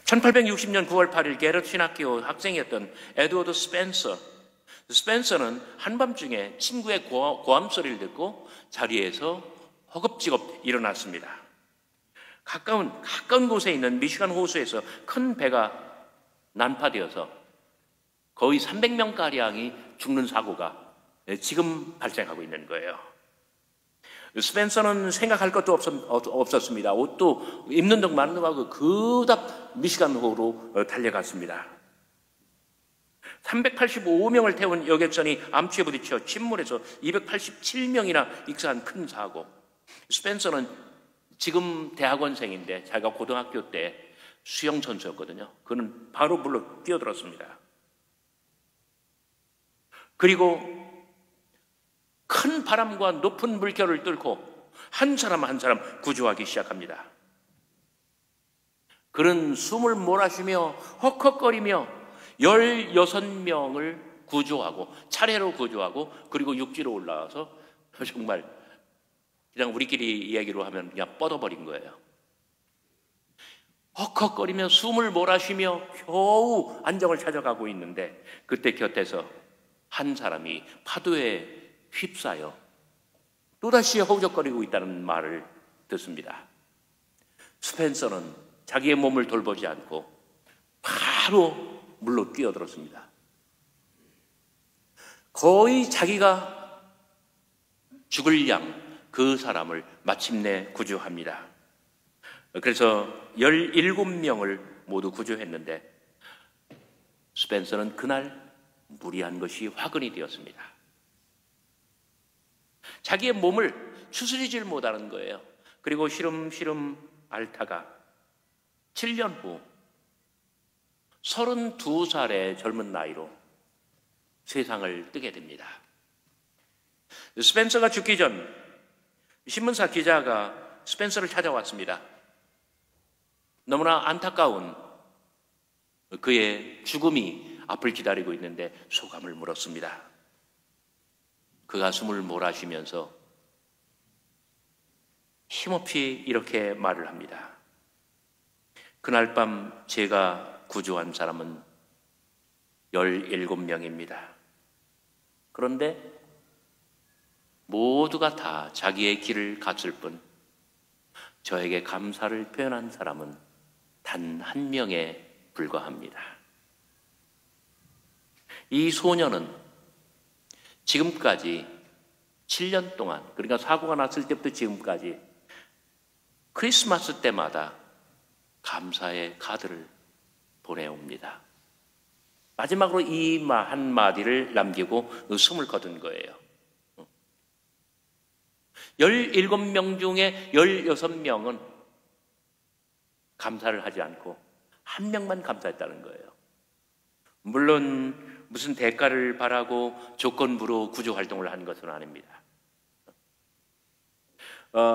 1860년 9월 8일 게럿 신학교 학생이었던 에드워드 스펜서는 한밤중에 친구의 고함 소리를 듣고 자리에서 허겁지겁 일어났습니다. 가까운 곳에 있는 미시간 호수에서 큰 배가 난파되어서 거의 300명가량이 죽는 사고가 지금 발생하고 있는 거예요. 스펜서는 생각할 것도 없었습니다. 옷도 입는 동 마는 동 하고 그답 미시간호로 달려갔습니다. 385명을 태운 여객선이 암초에 부딪혀 침몰해서 287명이나 익사한 큰 사고. 스펜서는 지금 대학원생인데 자기가 고등학교 때 수영 선수였거든요. 그는 바로 물로 뛰어들었습니다. 그리고 큰 바람과 높은 물결을 뚫고 한 사람 한 사람 구조하기 시작합니다. 그는 숨을 몰아쉬며 헉헉거리며 16명을 구조하고 차례로 구조하고 그리고 육지로 올라와서 정말 그냥 우리끼리 이야기로 하면 그냥 뻗어버린 거예요. 헉헉거리며 숨을 몰아쉬며 겨우 안정을 찾아가고 있는데 그때 곁에서 한 사람이 파도에 휩싸여 또다시 허우적거리고 있다는 말을 듣습니다. 스펜서는 자기의 몸을 돌보지 않고 바로 물로 뛰어들었습니다. 거의 자기가 죽을 양 그 사람을 마침내 구조합니다. 그래서 17명을 모두 구조했는데 스펜서는 그날 무리한 것이 화근이 되었습니다. 자기의 몸을 추스리질 못하는 거예요. 그리고 시름시름 앓다가 7년 후 32살의 젊은 나이로 세상을 뜨게 됩니다. 스펜서가 죽기 전 신문사 기자가 스펜서를 찾아왔습니다. 너무나 안타까운 그의 죽음이 앞을 기다리고 있는데 소감을 물었습니다. 그가 숨을 몰아쉬면서 힘없이 이렇게 말을 합니다. 그날 밤 제가 구조한 사람은 17명입니다. 그런데 모두가 다 자기의 길을 갔을 뿐 저에게 감사를 표현한 사람은 단 한 명에 불과합니다. 이 소녀는 지금까지 7년 동안, 그러니까 사고가 났을 때부터 지금까지 크리스마스 때마다 감사의 카드를 보내옵니다. 마지막으로 이 한마디를 남기고 숨을 거둔 거예요. 17명 중에 16명은 감사를 하지 않고 한 명만 감사했다는 거예요. 물론 무슨 대가를 바라고 조건부로 구조활동을 한 것은 아닙니다.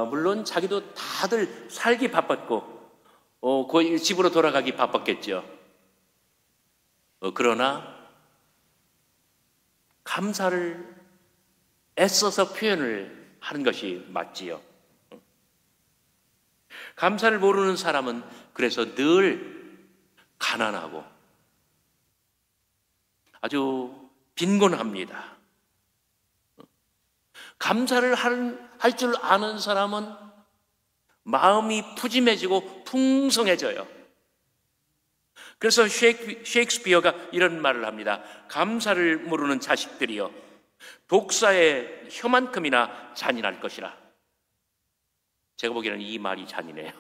물론 자기도 다들 살기 바빴고 거의 집으로 돌아가기 바빴겠죠. 그러나 감사를 애써서 표현을 하는 것이 맞지요. 감사를 모르는 사람은 그래서 늘 가난하고 아주 빈곤합니다. 감사를 할 줄 아는 사람은 마음이 푸짐해지고 풍성해져요. 그래서 셰익스피어가 이런 말을 합니다. 감사를 모르는 자식들이여 독사의 혀만큼이나 잔인할 것이라. 제가 보기에는 이 말이 잔인해요.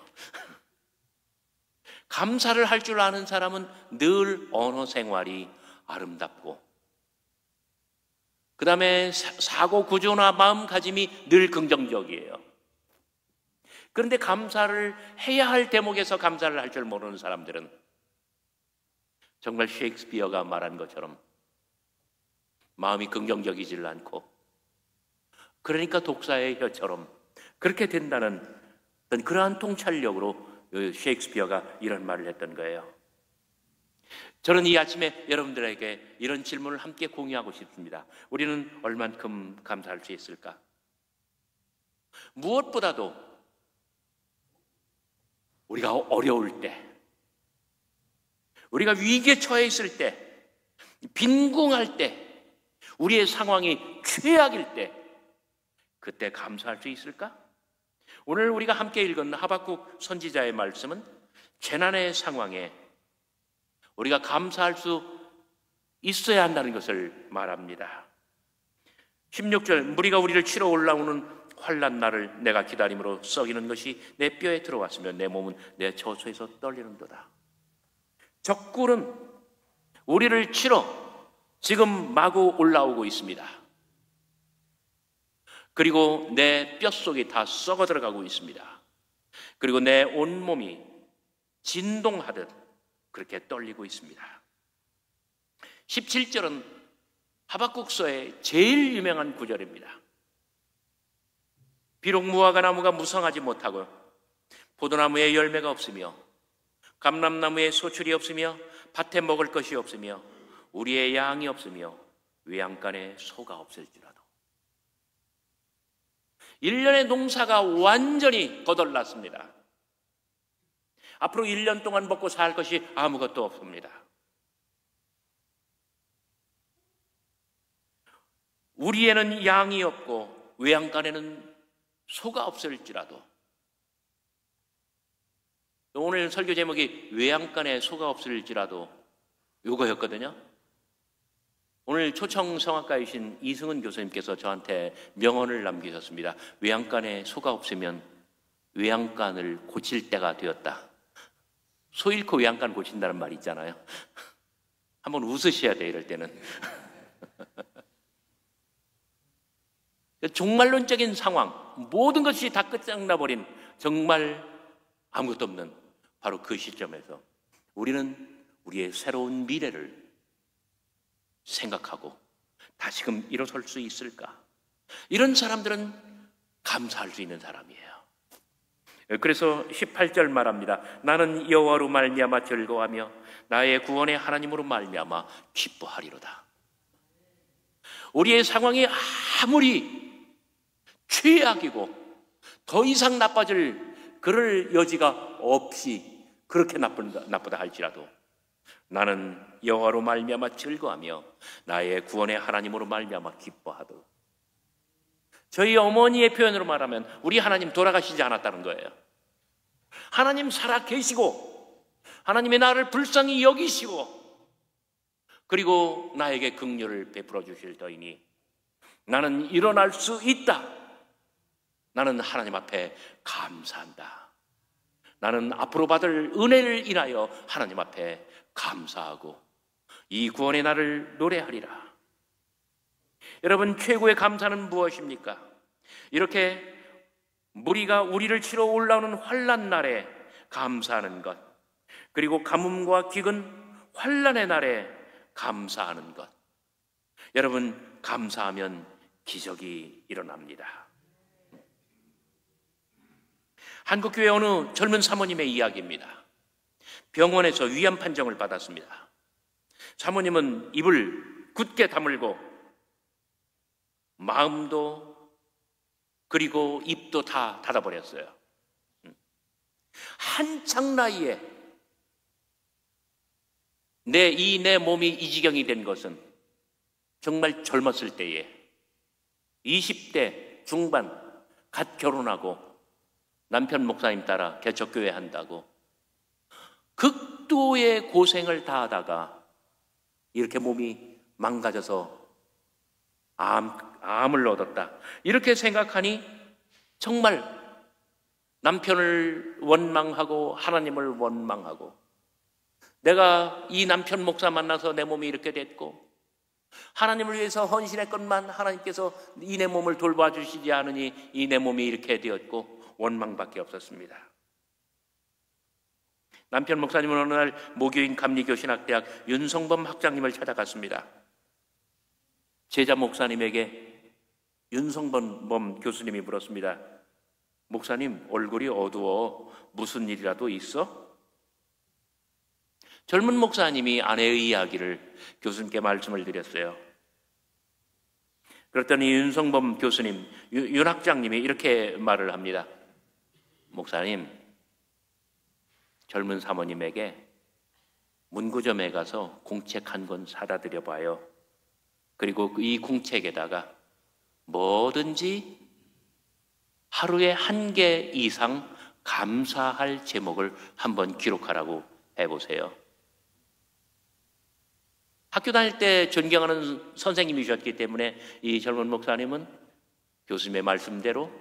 감사를 할 줄 아는 사람은 늘 언어 생활이 아름답고 그 다음에 사고 구조나 마음가짐이 늘 긍정적이에요. 그런데 감사를 해야 할 대목에서 감사를 할 줄 모르는 사람들은 정말 셰익스피어가 말한 것처럼 마음이 긍정적이질 않고 그러니까 독사의 혀처럼 그렇게 된다는 어떤 그러한 통찰력으로 셰익스피어가 이런 말을 했던 거예요. 저는 이 아침에 여러분들에게 이런 질문을 함께 공유하고 싶습니다. 우리는 얼만큼 감사할 수 있을까? 무엇보다도 우리가 어려울 때 우리가 위기에 처해 있을 때, 빈궁할 때, 우리의 상황이 최악일 때, 그때 감사할 수 있을까? 오늘 우리가 함께 읽은 하박국 선지자의 말씀은 재난의 상황에 우리가 감사할 수 있어야 한다는 것을 말합니다. 16절, 무리가 우리를 치러 올라오는 환난 날을 내가 기다림으로 썩이는 것이 내 뼈에 들어왔으며 내 몸은 내 저소에서 떨리는도다. 적군은 우리를 치러 지금 마구 올라오고 있습니다. 그리고 내 뼛속이 다 썩어 들어가고 있습니다. 그리고 내 온몸이 진동하듯 그렇게 떨리고 있습니다. 17절은 하박국서의 제일 유명한 구절입니다. 비록 무화과 나무가 무성하지 못하고 포도나무에 열매가 없으며 감람나무에 소출이 없으며 밭에 먹을 것이 없으며 우리의 양이 없으며 외양간에 소가 없을지라도 1년의 농사가 완전히 거덜났습니다. 앞으로 1년 동안 먹고 살 것이 아무것도 없습니다. 우리에는 양이 없고 외양간에는 소가 없을지라도, 오늘 설교 제목이 외양간에 소가 없을지라도 이거였거든요. 오늘 초청 성악가이신 이승은 교수님께서 저한테 명언을 남기셨습니다. 외양간에 소가 없으면 외양간을 고칠 때가 되었다. 소 잃고 외양간 고친다는 말이 있잖아요. 한번 웃으셔야 돼요, 이럴 때는. 종말론적인 상황, 모든 것이 다 끝장나버린 정말 아무것도 없는 바로 그 시점에서 우리는 우리의 새로운 미래를 생각하고 다시금 일어설 수 있을까? 이런 사람들은 감사할 수 있는 사람이에요. 그래서 18절 말합니다. 나는 여호와로 말미암아 즐거워하며 나의 구원의 하나님으로 말미암아 기뻐하리로다. 우리의 상황이 아무리 최악이고 더 이상 나빠질 그럴 여지가 없이 그렇게 나쁘다 할지라도 나는 여호와로 말미암아 즐거워하며 나의 구원의 하나님으로 말미암아 기뻐하도록. 저희 어머니의 표현으로 말하면 우리 하나님 돌아가시지 않았다는 거예요. 하나님 살아 계시고 하나님의 나를 불쌍히 여기시고 그리고 나에게 긍휼을 베풀어 주실 터이니 나는 일어날 수 있다. 나는 하나님 앞에 감사한다. 나는 앞으로 받을 은혜를 인하여 하나님 앞에 감사하고 이 구원의 날을 노래하리라. 여러분, 최고의 감사는 무엇입니까? 이렇게 무리가 우리를 치러 올라오는 환난 날에 감사하는 것, 그리고 가뭄과 기근 환난의 날에 감사하는 것. 여러분, 감사하면 기적이 일어납니다. 한국교회 어느 젊은 사모님의 이야기입니다. 병원에서 위암 판정을 받았습니다. 사모님은 입을 굳게 다물고 마음도 그리고 입도 다 닫아버렸어요. 한창 나이에 내 몸이 이 지경이 된 것은 정말 젊었을 때에 20대 중반 갓 결혼하고 남편 목사님 따라 개척교회 한다고 극도의 고생을 다하다가 이렇게 몸이 망가져서 암을 얻었다. 이렇게 생각하니 정말 남편을 원망하고 하나님을 원망하고 내가 이 남편 목사 만나서 내 몸이 이렇게 됐고 하나님을 위해서 헌신했건만 하나님께서 이 내 몸을 돌봐주시지 않으니 이 내 몸이 이렇게 되었고 원망밖에 없었습니다. 남편 목사님은 어느 날 모교인 감리교신학대학 윤성범 학장님을 찾아갔습니다. 제자 목사님에게 윤성범 교수님이 물었습니다. 목사님, 얼굴이 어두워. 무슨 일이라도 있어? 젊은 목사님이 아내의 이야기를 교수님께 말씀을 드렸어요. 그랬더니 윤성범 교수님, 윤 학장님이 이렇게 말을 합니다. 목사님, 젊은 사모님에게 문구점에 가서 공책 한 권 사다 드려 봐요. 그리고 이 공책에다가 뭐든지 하루에 1개 이상 감사할 제목을 한번 기록하라고 해보세요. 학교 다닐 때 존경하는 선생님이셨기 때문에 이 젊은 목사님은 교수님의 말씀대로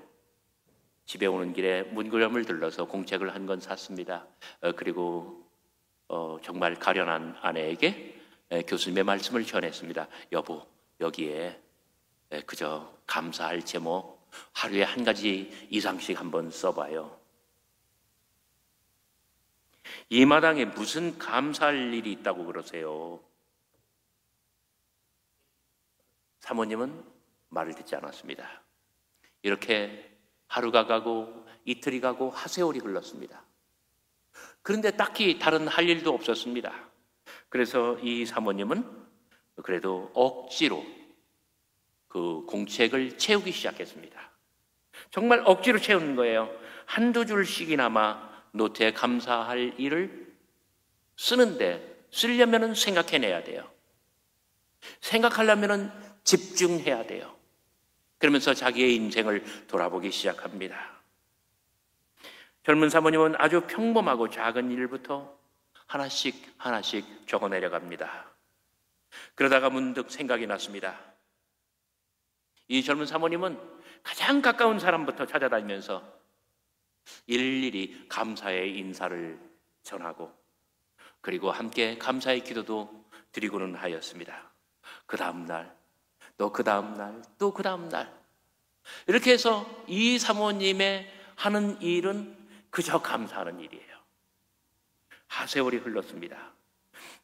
집에 오는 길에 문구점을 들러서 공책을 한 권 샀습니다. 그리고 정말 가련한 아내에게 교수님의 말씀을 전했습니다. 여보, 여기에 그저 감사할 제목 하루에 1가지 이상씩 한번 써봐요. 이 마당에 무슨 감사할 일이 있다고 그러세요? 사모님은 말을 듣지 않았습니다. 이렇게 하루가 가고 이틀이 가고 하세월이 흘렀습니다. 그런데 딱히 다른 할 일도 없었습니다. 그래서 이 사모님은 그래도 억지로 그 공책을 채우기 시작했습니다. 정말 억지로 채우는 거예요. 1~2줄씩이나마 노트에 감사할 일을 쓰는데, 쓰려면 생각해내야 돼요. 생각하려면 집중해야 돼요. 그러면서 자기의 인생을 돌아보기 시작합니다. 젊은 사모님은 아주 평범하고 작은 일부터 하나씩 하나씩 적어 내려갑니다. 그러다가 문득 생각이 났습니다. 이 젊은 사모님은 가장 가까운 사람부터 찾아다니면서 일일이 감사의 인사를 전하고, 그리고 함께 감사의 기도도 드리고는 하였습니다. 그 다음 날, 또 그 다음 날, 또 그 다음 날, 이렇게 해서 이 사모님의 하는 일은 그저 감사하는 일이에요. 하세월이 흘렀습니다.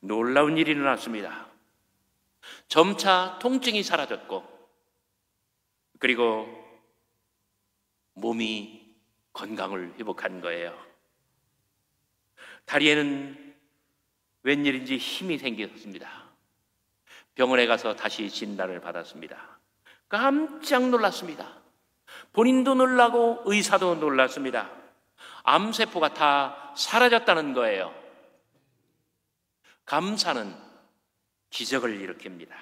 놀라운 일이 일어났습니다. 점차 통증이 사라졌고, 그리고 몸이 건강을 회복한 거예요. 다리에는 웬일인지 힘이 생겼습니다. 병원에 가서 다시 진단을 받았습니다. 깜짝 놀랐습니다. 본인도 놀라고 의사도 놀랐습니다. 암세포가 다 사라졌다는 거예요. 감사는 기적을 일으킵니다.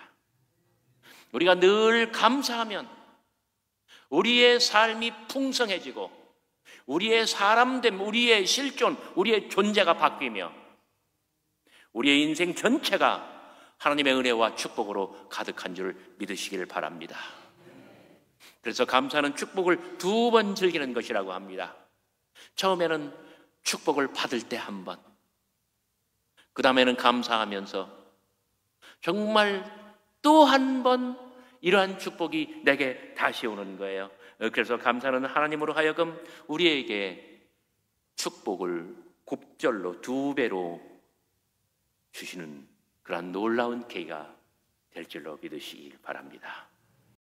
우리가 늘 감사하면 우리의 삶이 풍성해지고, 우리의 사람됨, 우리의 실존, 우리의 존재가 바뀌며 우리의 인생 전체가 하나님의 은혜와 축복으로 가득한 줄 믿으시길 바랍니다. 그래서 감사는 축복을 2번 즐기는 것이라고 합니다. 처음에는 축복을 받을 때 1번, 그 다음에는 감사하면서 정말 또 1번 이러한 축복이 내게 다시 오는 거예요. 그래서 감사는 하나님으로 하여금 우리에게 축복을 곱절로 2배로 주시는 그러한 놀라운 계기가 될 줄로 믿으시길 바랍니다.